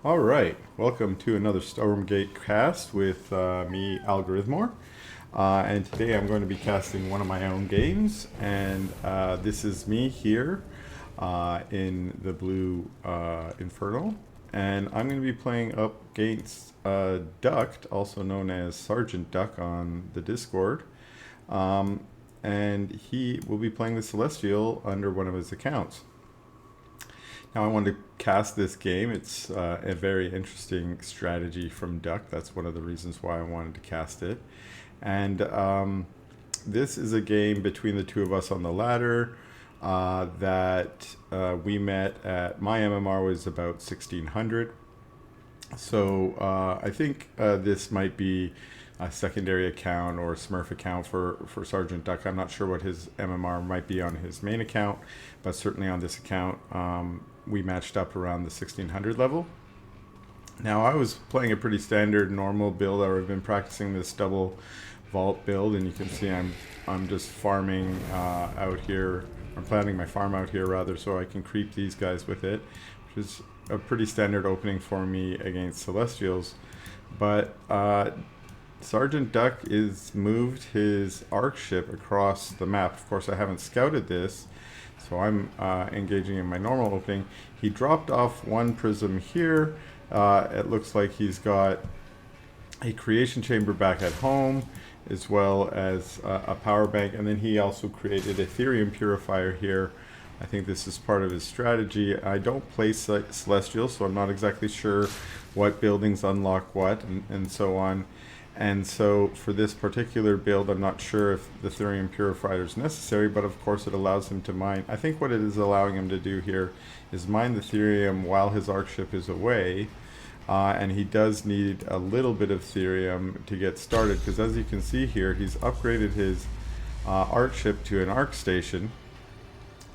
All right, welcome to another Stormgate cast with me, algorithm0r. And today I'm going to be casting one of my own games, and this is me here in the blue Inferno. And I'm going to be playing up against Duct, also known as Sergeant Duck on the Discord. And he will be playing the Celestial under one of his accounts. Now I wanted to cast this game. It's a very interesting strategy from Duck. That's one of the reasons why I wanted to cast it. And this is a game between the two of us on the ladder that we met at, my MMR was about 1600. So I think this might be a secondary account or a Smurf account for Sergeant Duck. I'm not sure what his MMR might be on his main account, but certainly on this account we matched up around the 1600 level. Now I was playing a pretty standard normal build. I've been practicing this double vault build, and you can see I'm just farming out here. I'm planting my farm out here rather, so I can creep these guys with it, which is a pretty standard opening for me against Celestials. But Sergeant Duck is moved his arc ship across the map. Of course, I haven't scouted this, so I'm engaging in my normal opening. He dropped off one prism here. It looks like he's got a creation chamber back at home, as well as a power bank, and then he also created a Ethereum purifier here. I think this is part of his strategy. I don't play Celestial, so I'm not exactly sure what buildings unlock what, and so on. And so for this particular build, I'm not sure if the Ethereum purifier is necessary, but of course it allows him to mine. I think what it is allowing him to do here is mine the Ethereum while his arc ship is away. And he does need a little bit of Ethereum to get started, because as you can see here, he's upgraded his arc ship to an arc station.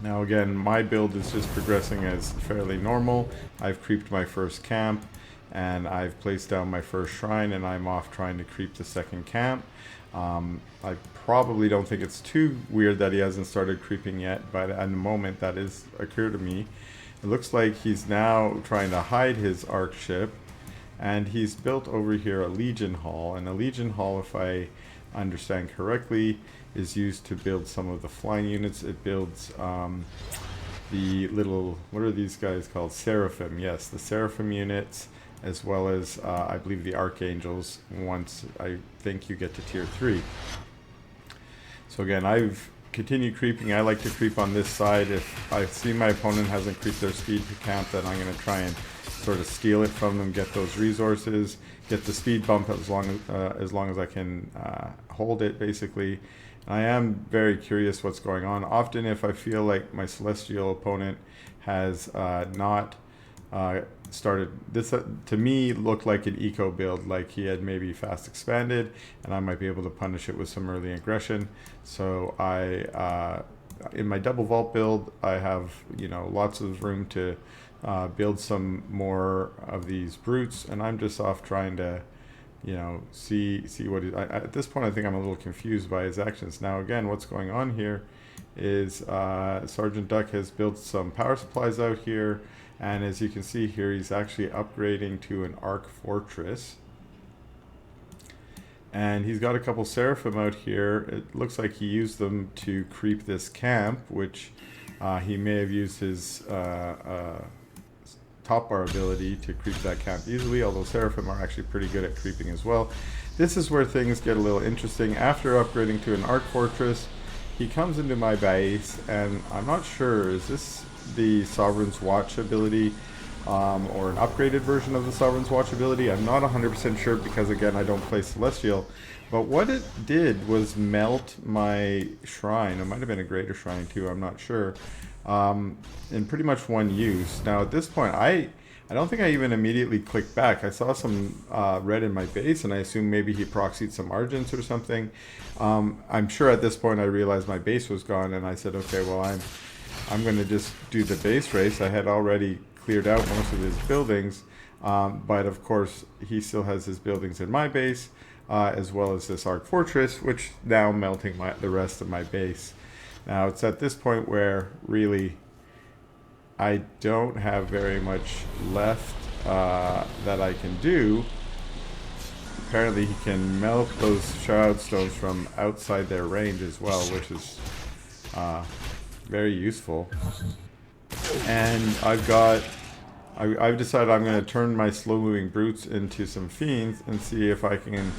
Now again, my build is just progressing as fairly normal. I've creeped my first camp, and I've placed down my first shrine, and I'm off trying to creep the second camp. I probably don't think it's too weird that he hasn't started creeping yet, but at the moment that is occurred to me. It looks like he's now trying to hide his arc ship, and he's built over here a Legion Hall, and a Legion Hall, if I understand correctly, is used to build some of the flying units. It builds the little, what are these guys called? Seraphim, yes, the Seraphim units, as well as I believe the Archangels once I think you get to tier 3. So again, I've continued creeping. I like to creep on this side. If I see my opponent hasn't creeped their speed to camp, then I'm going to try and sort of steal it from them, get those resources, get the speed bump as long as I can hold it, basically. And I am very curious what's going on. Often if I feel like my Celestial opponent has not started, this to me looked like an eco build, like he had maybe fast expanded, and I might be able to punish it with some early aggression. So I in my double vault build, I have lots of room to build some more of these brutes, and I'm just off trying to see what at this point I think I'm a little confused by his actions. Now again, what's going on here is Sergeant Duck has built some power supplies out here, and as you can see here, he's actually upgrading to an arc fortress, and he's got a couple Seraphim out here. It looks like he used them to creep this camp, which he may have used his top bar ability to creep that camp easily, although Seraphim are actually pretty good at creeping as well. This is where things get a little interesting. After upgrading to an arc fortress, he comes into my base, and I'm not sure, is this the Sovereign's Watch ability or an upgraded version of the Sovereign's Watch ability? I'm not 100% sure, because again, I don't play Celestial. But what it did was melt my shrine. It might have been a greater shrine too, I'm not sure. In pretty much one use. Now at this point, I don't think I even immediately clicked back. I saw some red in my base, and I assumed maybe he proxied some Argents or something. I'm sure at this point I realized my base was gone, and I said, okay, well I'm going to just do the base race. I had already cleared out most of his buildings, but of course he still has his buildings in my base, as well as this arc fortress, which now melting the rest of my base. Now it's at this point where really I don't have very much left that I can do. Apparently he can melt those shroud stones from outside their range as well, which is very useful. And I've decided I'm going to turn my slow-moving brutes into some fiends and see if I can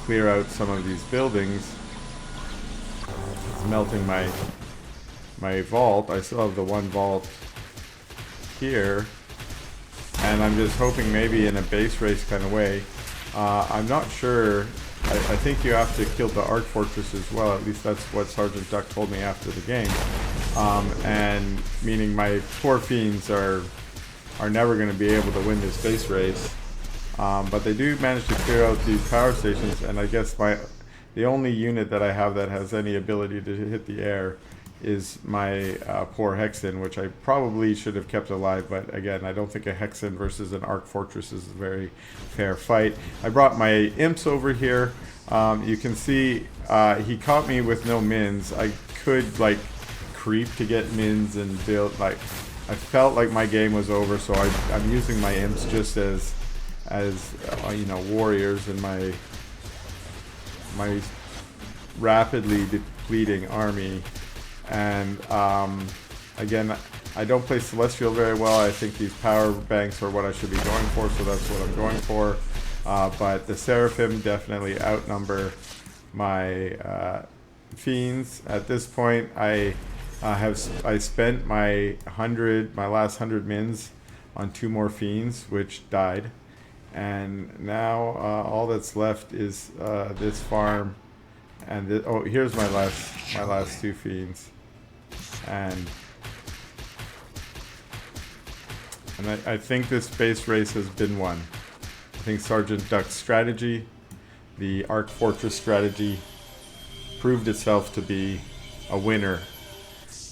clear out some of these buildings. It's melting my vault. I still have the one vault here, and I'm just hoping maybe in a base race kind of way. I'm not sure. I think you have to kill the Arc Fortress as well. At least that's what Sergeant Duck told me after the game. And meaning my poor fiends are never going to be able to win this base race. But they do manage to clear out these power stations, and I guess the only unit that I have that has any ability to hit the air is my poor Hexen, which I probably should have kept alive, but again, I don't think a Hexen versus an Arc Fortress is a very fair fight. I brought my imps over here. You can see he caught me with no mins. I could like creep to get mins and build, like, I felt like my game was over, so I'm using my imps just as you know, warriors in my rapidly depleting army. And again, I don't play Celestial very well. I think these power banks are what I should be going for, so that's what I'm going for. But the Seraphim definitely outnumber my fiends. At this point, I spent my last 100 mins on 2 more fiends, which died. And now all that's left is this farm, and oh, here's my last 2 fiends, and I think this base race has been won. I think Sergeant Duck's strategy, the Arc Fortress strategy, proved itself to be a winner.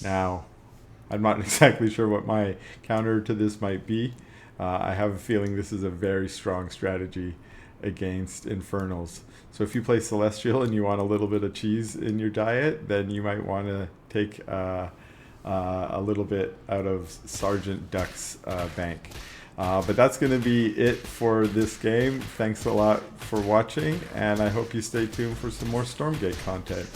Now, I'm not exactly sure what my counter to this might be. I have a feeling this is a very strong strategy against Infernals. So if you play Celestial and you want a little bit of cheese in your diet, then you might want to take a little bit out of Sergeant Duck's bank. But that's going to be it for this game. Thanks a lot for watching, and I hope you stay tuned for some more Stormgate content.